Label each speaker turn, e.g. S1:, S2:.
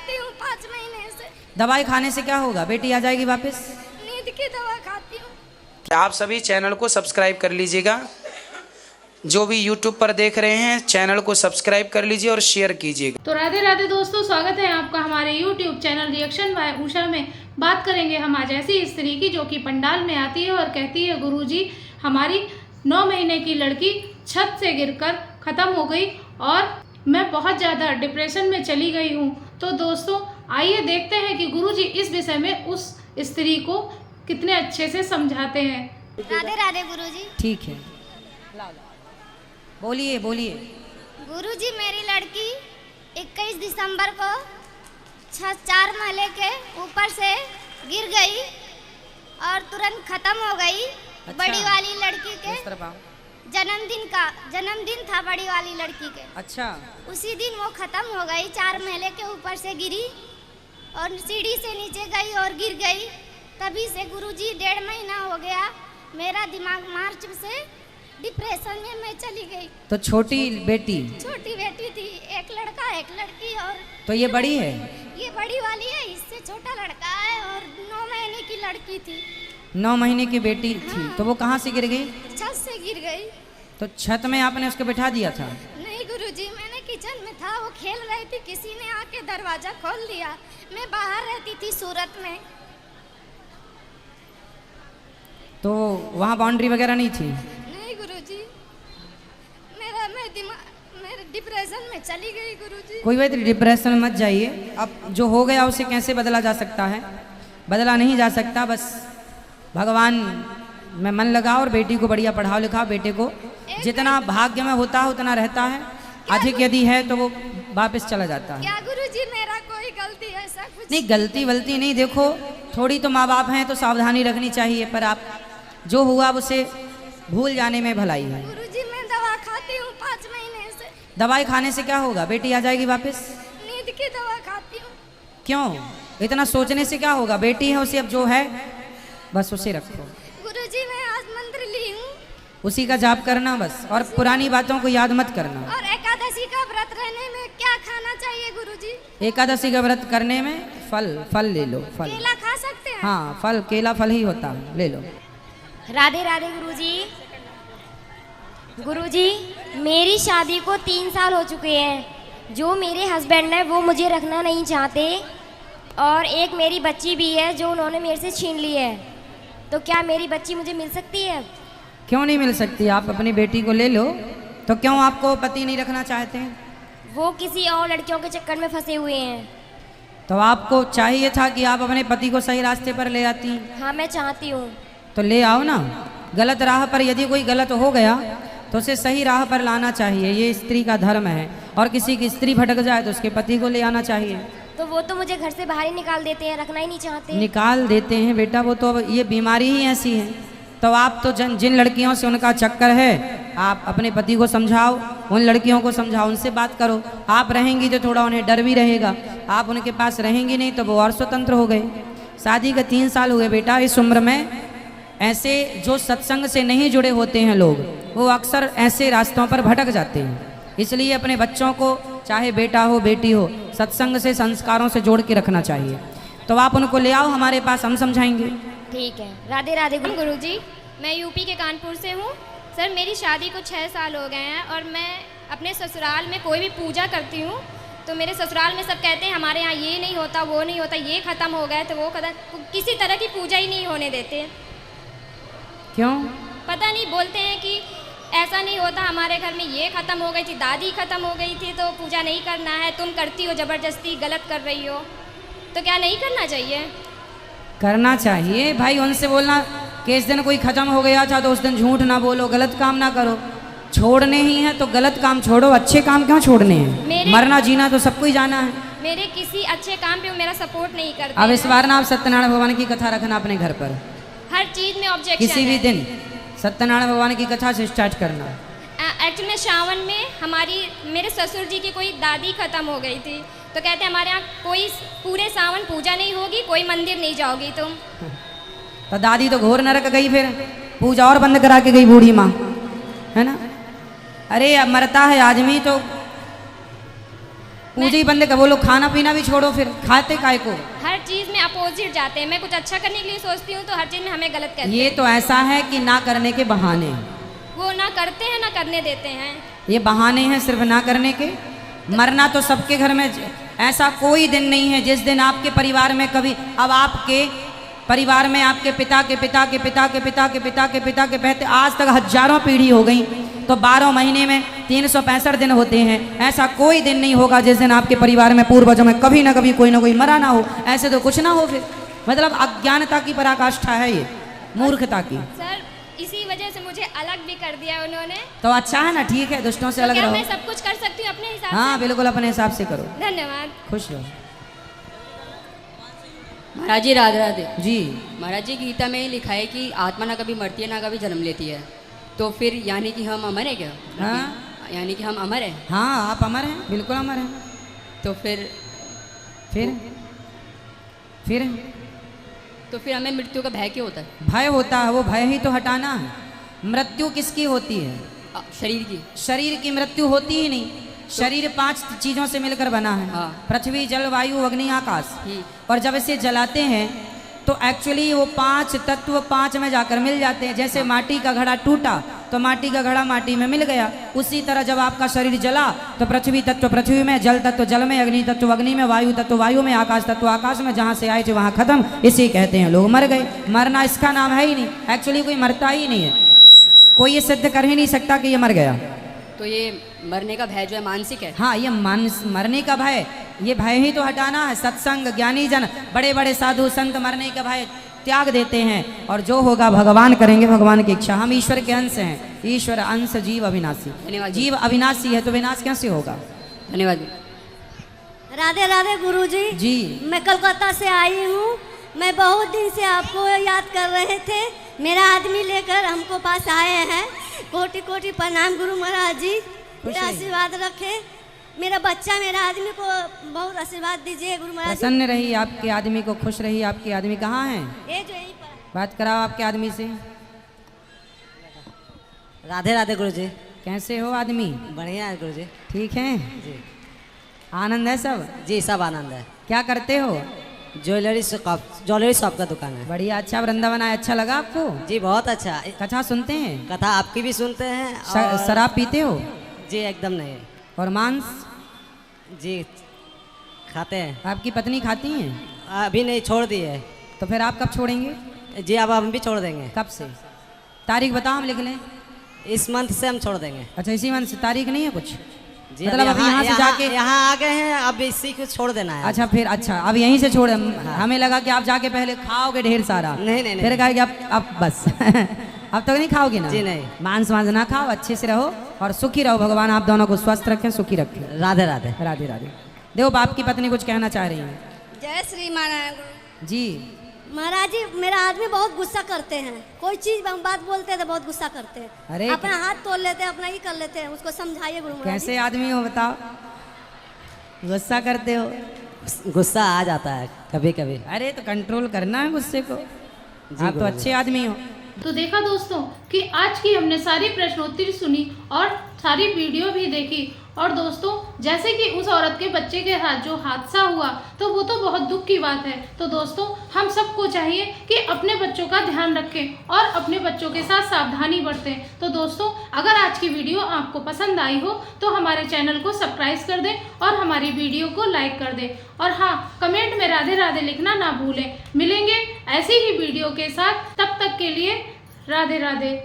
S1: खाती हूँ 5 महीने से।
S2: दवाई खाने से क्या होगा? बेटी आ जाएगी वापस।
S1: नींद की दवा खाती हूँ।
S3: आप सभी चैनल को सब्सक्राइब कर लीजिएगा। जो भी यूट्यूब पर देख रहे हैं चैनल को सब्सक्राइब कर लीजिए और शेयर कीजिएगा।
S4: तो राधे राधे दोस्तों, स्वागत है आपका हमारे YouTube channel reaction by Usha में। बात करेंगे हम आज ऐसी स्त्री की जो कि पंडाल में आती है और कहती है, गुरुजी हमारी 9 महीने की लड़की छत से गिरकर ख़त्म हो गई और मैं बहुत ज़्यादा डिप्रेशन में चली गई हूँ। तो दोस्तों आइए देखते हैं कि गुरुजी इस विषय में उस स्त्री को कितने अच्छे से समझाते हैं।
S1: राधे राधे गुरुजी।
S2: ठीक है, बोलिए बोलिए।
S1: गुरुजी मेरी लड़की 21 दिसंबर को 4 महले के ऊपर से गिर गई और तुरंत खत्म हो गई।
S2: अच्छा।
S1: बड़ी वाली लड़की के
S2: इस तरफ आओ।
S1: जन्मदिन था बड़ी वाली लड़की के।
S2: अच्छा,
S1: उसी दिन वो खत्म हो गई। 4 महले के ऊपर से गिरी और सीढ़ी से नीचे गई और गिर गई। तभी से गुरुजी 1.5 महीना हो गया। मेरा दिमाग मार्च से डिप्रेशन में मैं चली गई।
S2: तो छोटी बेटी
S1: छोटी बेटी थी, एक लड़का एक लड़की। और
S2: तो ये बड़ी है?
S1: ये बड़ी वाली है, इससे छोटा लड़का है और 9 महीने की लड़की थी।
S2: 9 महीने की बेटी थी।
S1: हाँ।
S2: तो वो कहाँ से गिर गई?
S1: छत से गिर गई।
S2: तो छत में आपने उसको बिठा दिया था?
S1: नहीं गुरुजी, मैंने किचन में था, वो खेल रही थी, किसी ने आके दरवाजा खोल दिया। मैं बाहर रहती थी सूरत में।
S2: तो वहाँ बाउंड्री वगैरह नहीं थी?
S1: नहीं गुरुजी, मेरे डिप्रेशन में चली गई गुरुजी।
S2: कोई बात नहीं, डिप्रेशन में मत जाइए। अब जो हो गया उसे कैसे बदला जा सकता है? बदला नहीं जा सकता। बस भगवान में मन लगाओ और बेटी को बढ़िया पढ़ाओ लिखाओ। बेटे को जितना भाग्य में होता है उतना रहता है, अधिक यदि है तो वो वापस चला जाता है।
S1: क्या गुरुजी मेरा कोई गलती है? ऐसा कुछ
S2: नहीं, गलती वलती नहीं। देखो थोड़ी तो माँ बाप हैं तो सावधानी रखनी चाहिए, पर आप जो हुआ उसे भूल जाने में भलाई है।
S1: गुरुजी मैं दवा खाती हूँ 5 महीने से।
S2: दवाई खाने से क्या होगा? बेटी आ जाएगी वापस।
S1: नींद की दवा खाती हूँ।
S2: क्यों इतना सोचने से क्या होगा? बेटी है, उसे अब जो है बस उसे रखो।
S1: गुरुजी मैं आज मंत्र ली हूँ
S2: उसी का जाप करना बस, और पुरानी बातों को याद मत करना।
S1: और एकादशी का व्रत रहने में क्या खाना चाहिए गुरुजी?
S2: एकादशी का व्रत करने में फल ले लो। फल,
S1: केला खा सकते हैं?
S2: हाँ, फल, केला फल ही होता है, ले लो।
S5: राधे राधे गुरुजी। गुरुजी मेरी शादी को 3 साल हो चुके हैं। जो मेरे हस्बैंड है वो मुझे रखना नहीं चाहते और एक मेरी बच्ची भी है जो उन्होंने मेरे से छीन ली है। तो क्या मेरी बच्ची मुझे मिल सकती है?
S2: क्यों नहीं मिल सकती? आप अपनी बेटी को ले लो। तो क्यों आपको पति नहीं रखना चाहते हैं?
S5: वो किसी और लड़कियों के चक्कर में फंसे हुए हैं।
S2: तो आपको चाहिए था कि आप अपने पति को सही रास्ते पर ले आती।
S5: हाँ मैं चाहती हूँ।
S2: तो ले आओ ना। गलत राह पर यदि कोई गलत हो गया तो उसे सही राह पर लाना चाहिए, ये स्त्री का धर्म है। और किसी की स्त्री भटक जाए तो उसके पति को ले आना चाहिए।
S5: तो वो तो मुझे घर से बाहर ही निकाल देते हैं, रखना ही नहीं चाहते।
S2: निकाल देते हैं बेटा, वो तो अब ये बीमारी ही ऐसी है। तो आप तो जिन लड़कियों से उनका चक्कर है, आप अपने पति को समझाओ, उन लड़कियों को समझाओ, उनसे बात करो। आप रहेंगी तो थोड़ा उन्हें डर भी रहेगा। आप उनके पास रहेंगी नहीं तो वो और स्वतंत्र हो गए। शादी के 3 साल हुए बेटा। इस उम्र में ऐसे जो सत्संग से नहीं जुड़े होते हैं लोग, वो अक्सर ऐसे रास्तों पर भटक जाते हैं। इसलिए अपने बच्चों को, चाहे बेटा हो बेटी हो, सत्संग से, संस्कारों से जोड़ के रखना चाहिए। तो आप उनको ले आओ हमारे पास, हम समझाएंगे।
S5: ठीक है। राधे राधे
S6: गुरुजी मैं यूपी के कानपुर से हूँ। सर मेरी शादी को 6 साल हो गए हैं और मैं अपने ससुराल में कोई भी पूजा करती हूँ तो मेरे ससुराल में सब कहते हैं हमारे यहाँ ये नहीं होता, वो नहीं होता, ये ख़त्म हो गया तो वो ख़त्म, किसी तरह की पूजा ही नहीं होने देते।
S2: क्यों?
S6: पता नहीं, बोलते हैं कि ऐसा नहीं होता, हमारे घर में ये ख़त्म हो गई थी, दादी ख़त्म हो गई थी तो पूजा नहीं करना है, तुम करती हो ज़बरदस्ती, गलत कर रही हो। तो क्या नहीं करना चाहिए?
S2: करना चाहिए भाई। उनसे बोलना कि इस दिन कोई ख़त्म हो गया था तो उस दिन झूठ ना बोलो, गलत काम ना करो। छोड़ने ही है तो गलत काम छोड़ो, अच्छे काम क्यों छोड़ने हैं? मरना जीना तो सबको ही जाना है।
S6: मेरे किसी अच्छे काम पे वो मेरा सपोर्ट नहीं करते।
S2: अब इस बार ना आप सत्यनारायण भगवान की कथा रखना अपने घर पर।
S6: हर चीज़ में ऑब्जेक्शन
S2: किसी भी दिन सत्यनारायण भगवान की कथा से स्टार्ट करना।
S6: एक्चुअली में श्रावण में मेरे ससुर जी की कोई दादी ख़त्म हो गई थी तो कहते हमारे यहाँ कोई पूरे सावन पूजा नहीं होगी, कोई मंदिर नहीं जाओगी तुम।
S2: तो दादी तो घोर नरक गई, फिर पूजा और बंद करा के गई बूढ़ी माँ, है ना। अरे अब मरता है आदमी तो पूजा ही बंद कर, वो लोग खाना पीना भी छोड़ो, फिर खाते काय को?
S6: हर चीज़ में अपोजिट जाते हैं। मैं कुछ अच्छा करने के लिए सोचती हूँ तो हर चीज़ में हमें गलत कहते
S2: ये तो ऐसा है कि ना करने के बहाने,
S6: हैं। वो ना करते हैं ना करने देते हैं।
S2: ये बहाने हैं सिर्फ ना करने के। मरना तो सबके घर में, ऐसा कोई दिन नहीं है जिस दिन आपके परिवार में कभी, अब आपके परिवार में आपके पिता के पिता के पिता के पिता के पिता के पिता के पहते आज तक हजारों पीढ़ी हो गई, तो 12 महीने में 365 दिन होते हैं। ऐसा कोई दिन नहीं होगा जिस दिन आपके परिवार में पूर्वजों में कभी ना कभी कोई ना कोई मरा ना हो। ऐसे तो कुछ ना हो। फिर मतलब अज्ञानता की पराकाष्ठा है ये, मूर्खता की।
S6: सर इसी वजह से मुझे अलग भी कर दिया उन्होंने।
S2: तो अच्छा है ना, ठीक है, दुष्टों से
S6: तो
S2: अलग
S6: क्या
S2: रहो।
S6: मैं सब कुछ कर सकती हूँ अपने हिसाब
S2: हाँ
S6: से?
S2: बिल्कुल, अपने हिसाब से करो।
S6: धन्यवाद।
S2: खुश रहो।
S7: महाराज जी राधे राधे।
S2: जी
S7: महाराज जी गीता में ही लिखा है कि आत्मा ना कभी मरती है ना कभी जन्म लेती है, तो फिर यानी कि हम अमर है क्या?
S2: हाँ
S7: यानी कि हम अमर है,
S2: हाँ, आप अमर हैं, बिल्कुल अमर हैं।
S7: तो फिर फिर हमें मृत्यु का भय क्यों होता है?
S2: भय होता है, वो भय ही तो हटाना है। मृत्यु किसकी होती है?
S7: शरीर की।
S2: शरीर की मृत्यु होती ही नहीं। शरीर 5 चीजों से मिलकर बना है।
S7: हाँ।
S2: पृथ्वी, जल, वायु, अग्नि, आकाश।
S7: हम्म।
S2: और जब इसे जलाते हैं तो एक्चुअली वो 5 तत्व 5 में जाकर मिल जाते हैं। जैसे माटी का घड़ा टूटा तो माटी का घड़ा माटी में मिल गया, उसी तरह जब आपका शरीर जला तो पृथ्वी तत्व पृथ्वी में, जल तत्व जल में, अग्नि तत्व अग्नि में, वायु तत्व वायु में, आकाश तत्व आकाश में, जहाँ से आए थे वहाँ खत्म। इसी कहते हैं लोग मर गए। मरना इसका नाम है ही नहीं। एक्चुअली कोई मरता ही नहीं है, कोई ये सिद्ध कर ही नहीं सकता कि ये मर गया।
S7: तो ये मरने का भय जो है मानसिक है।
S2: हाँ, ये मरने का भय, ये भय ही तो हटाना है। सत्संग, ज्ञानी जन, बड़े बड़े साधु संत मरने का भय त्याग देते हैं, और जो होगा भगवान करेंगे, भगवान की इच्छा। हम ईश्वर के अंश हैं, ईश्वर अंश, जीव अविनाशी।
S7: धन्यवाद।
S2: जीव अविनाशी है तो विनाश कैसे होगा?
S7: धन्यवाद।
S8: राधे राधे गुरुजी।
S2: जी
S8: मैं कलकत्ता से आई हूँ। मैं बहुत दिन से आपको याद कर रहे थे। मेरा आदमी लेकर हमको पास आए हैं। कोटि कोटि प्रणाम गुरु महाराज जी, मेरा आशीर्वाद रखे। मेरा बच्चा, मेरा आदमी को बहुत आशीर्वाद दीजिए गुरु महाराज जी।
S2: प्रसन्न रही आपके आदमी को, खुश रही। आपके आदमी कहाँ हैं?
S8: ये जो यहीं पर।
S2: बात कराओ आपके आदमी से।
S9: राधे राधे गुरुजी।
S2: कैसे हो आदमी?
S9: बढ़िया है गुरुजी।
S2: ठीक है जी। आनंद है सब?
S9: जी सब आनंद है।
S2: क्या करते हो?
S9: ज्वेलरी शॉप का दुकान है।
S2: बढ़िया। अच्छा, वृंदावन आया, अच्छा लगा आपको?
S9: जी बहुत अच्छा।
S2: कथा सुनते हैं?
S9: कथा आपकी भी सुनते हैं। और
S2: शराब पीते हो?
S9: जी एकदम नहीं।
S2: और मांस?
S9: जी खाते हैं।
S2: आपकी पत्नी खाती हैं?
S9: अभी नहीं, छोड़ दिए।
S2: तो फिर आप कब छोड़ेंगे?
S9: जी अब हम भी छोड़ देंगे।
S2: कब से? तारीख बताओ, हम लिख लें।
S9: इस मंथ से हम छोड़ देंगे।
S2: अच्छा, इसी मंथ से। तारीख नहीं है कुछ?
S9: जी
S2: मतलब अब यहाँ से जाके
S9: यहाँ आ गए हैं, अब इसी को छोड़ देना है।
S2: अच्छा फिर, अच्छा अब यहीं से छोड़। हमें लगा कि आप जाके पहले खाओगे ढेर सारा।
S9: नहीं।
S2: फिर कहा कि अब बस अब तक नहीं खाओगे ना?
S9: जी नहीं।
S2: मांस वांस ना खाओ, अच्छे से रहो और सुखी रहो। भगवान आप दोनों को स्वस्थ रखें, सुखी रखें।
S9: राधे राधे।
S2: राधे राधे। देखो, बाप की पत्नी कुछ कहना चाह रही है।
S8: जय श्री नारायण गुरु
S2: जी
S8: महाराज जी। मेरा आदमी बहुत गुस्सा करते हैं। कोई चीज बात बोलते हैं तो बहुत गुस्सा करते हैं।
S2: अरे
S8: अपना हाथ तोड़ लेते हैं, अपना ही कर लेते हैं। उसको समझाइए गुरु महाराज जी।
S2: कैसे आदमी हो बताओ, गुस्सा करते हो?
S9: गुस्सा आ जाता है कभी कभी।
S2: अरे तो कंट्रोल करना है गुस्से को। आप तो अच्छे आदमी हो।
S4: तो देखा दोस्तों कि आज की हमने सारी प्रश्नोत्तरी सुनी और सारी वीडियो भी देखी। और दोस्तों, जैसे कि उस औरत के बच्चे के साथ जो हादसा हुआ, तो वो तो बहुत दुख की बात है। तो दोस्तों, हम सबको चाहिए कि अपने बच्चों का ध्यान रखें और अपने बच्चों के साथ सावधानी बरतें। तो दोस्तों, अगर आज की वीडियो आपको पसंद आई हो तो हमारे चैनल को सब्सक्राइब कर दें और हमारी वीडियो को लाइक कर दें। और हाँ, कमेंट में राधे राधे लिखना ना भूलें। मिलेंगे ऐसी ही वीडियो के साथ, तब तक के लिए राधे राधे।